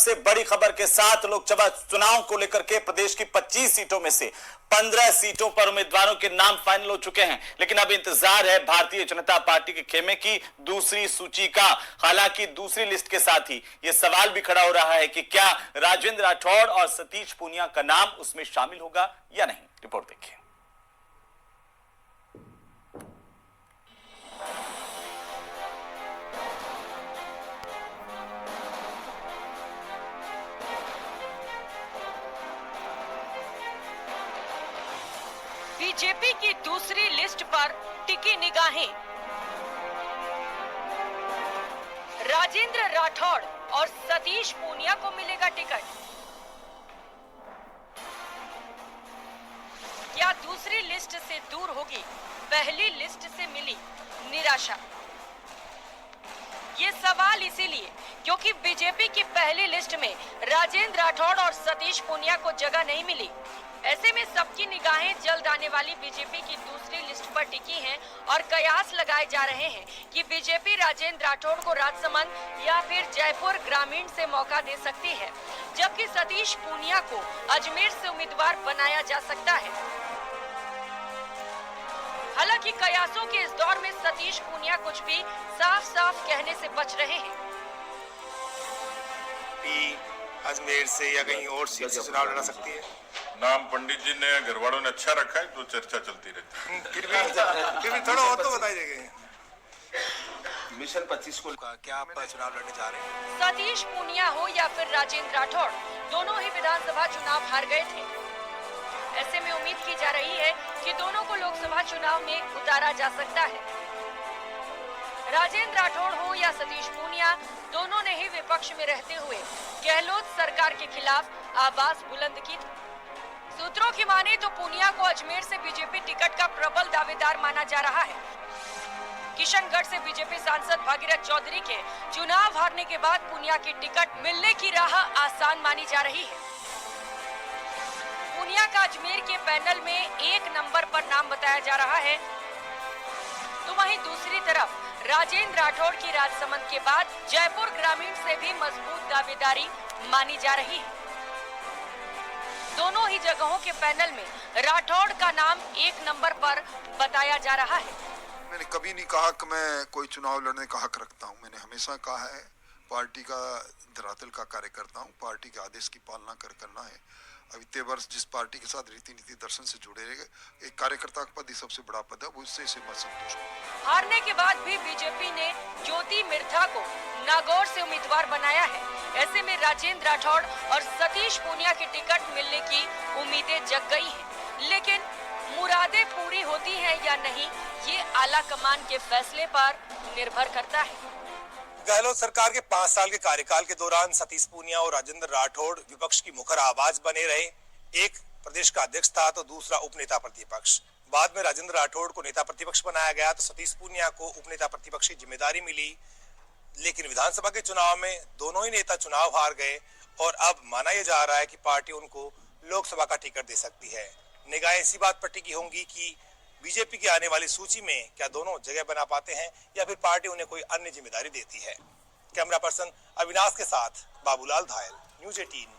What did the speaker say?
सबसे बड़ी खबर के साथ लोकसभा चुनाव को लेकर के प्रदेश की 25 सीटों में से 15 सीटों पर उम्मीदवारों के नाम फाइनल हो चुके हैं, लेकिन अब इंतजार है भारतीय जनता पार्टी के खेमे की दूसरी सूची का। हालांकि दूसरी लिस्ट के साथ ही यह सवाल भी खड़ा हो रहा है कि क्या राजेंद्र राठौड़ और सतीश पूनिया का नाम उसमें शामिल होगा या नहीं। रिपोर्ट देखिए। बीजेपी की दूसरी लिस्ट पर टिकी निगाहें। राजेंद्र राठौड़ और सतीश पूनिया को मिलेगा टिकट। क्या दूसरी लिस्ट से दूर होगी पहली लिस्ट से मिली निराशा? ये सवाल इसीलिए क्योंकि बीजेपी की पहली लिस्ट में राजेंद्र राठौड़ और सतीश पूनिया को जगह नहीं मिली। ऐसे में सबकी निगाहें जल्द आने वाली बीजेपी की दूसरी लिस्ट पर टिकी हैं और कयास लगाए जा रहे हैं कि बीजेपी राजेंद्र राठौड़ को राजसमंद या फिर जयपुर ग्रामीण से मौका दे सकती है, जबकि सतीश पूनिया को अजमेर से उम्मीदवार बनाया जा सकता है। हालांकि कयासों के इस दौर में सतीश पूनिया कुछ भी साफ साफ कहने से बच रहे हैं। अजमेर से या कहीं और सीट से चुनाव लड़ा सकती है। नाम पंडित जी ने घरवालों ने अच्छा रखा है तो चर्चा चलती रहती है। फिर भी थोड़ा और तो बताई देंगे। मिशन 25 को क्या आप चुनाव लड़ने जा रहे हैं? सतीश पूनिया हो या फिर राजेंद्र राठौड़, दोनों ही विधानसभा चुनाव हार गए थे। ऐसे में उम्मीद की जा रही है कि दोनों को लोकसभा चुनाव में उतारा जा सकता है। राजेंद्र राठौड़ हो या सतीश पूनिया, दोनों ने ही विपक्ष में रहते हुए गहलोत सरकार के खिलाफ आवाज बुलंद की थी। सूत्रों की माने तो पूनिया को अजमेर से बीजेपी टिकट का प्रबल दावेदार माना जा रहा है। किशनगढ़ से बीजेपी सांसद भागीरथ चौधरी के चुनाव हारने के बाद पूनिया की टिकट मिलने की राह आसान मानी जा रही है। पूनिया का अजमेर के पैनल में 1 नंबर पर नाम बताया जा रहा है, तो वहीं दूसरी तरफ राजेंद्र राठौड़ की राजसमंद के बाद जयपुर ग्रामीण से भी मजबूत दावेदारी मानी जा रही है। दोनों ही जगहों के पैनल में राठौड़ का नाम 1 नंबर पर बताया जा रहा है। मैंने कभी नहीं कहा कि मैं कोई चुनाव लड़ने का हक रखता हूं। मैंने हमेशा कहा है पार्टी का धरातल का कार्यकर्ता हूं, पार्टी के आदेश की पालना करना है। अब इतने वर्ष जिस पार्टी के साथ रीति नीति दर्शन से जुड़े रहे, एक कार्यकर्ता का पद ही सबसे बड़ा पद है, वो उससे मैं संतुष्ट हूँ। हारने के बाद भी बीजेपी ने ज्योति मिर्धा को नागौर से उम्मीदवार बनाया है। ऐसे में राजेंद्र राठौड़ और सतीश पूनिया की टिकट मिलने की उम्मीदें जग गई हैं, लेकिन मुरादें पूरी होती हैं या नहीं, ये आला कमान के फैसले पर निर्भर करता है। गहलोत सरकार के 5 साल के कार्यकाल के दौरान सतीश पूनिया और राजेंद्र राठौड़ विपक्ष की मुखर आवाज बने रहे। एक प्रदेश का अध्यक्ष था तो दूसरा उपनेता प्रतिपक्ष। बाद में राजेंद्र राठौड़ को नेता प्रतिपक्ष बनाया गया तो सतीश पूनिया को उपनेता प्रतिपक्ष की जिम्मेदारी मिली। लेकिन विधानसभा के चुनाव में दोनों ही नेता चुनाव हार गए और अब माना यह जा रहा है कि पार्टी उनको लोकसभा का टिकट दे सकती है। निगाहें इसी बात पर टिकी होंगी कि बीजेपी की आने वाली सूची में क्या दोनों जगह बना पाते हैं या फिर पार्टी उन्हें कोई अन्य जिम्मेदारी देती है। कैमरा पर्सन अविनाश के साथ बाबूलाल धायल, न्यूज़ 18।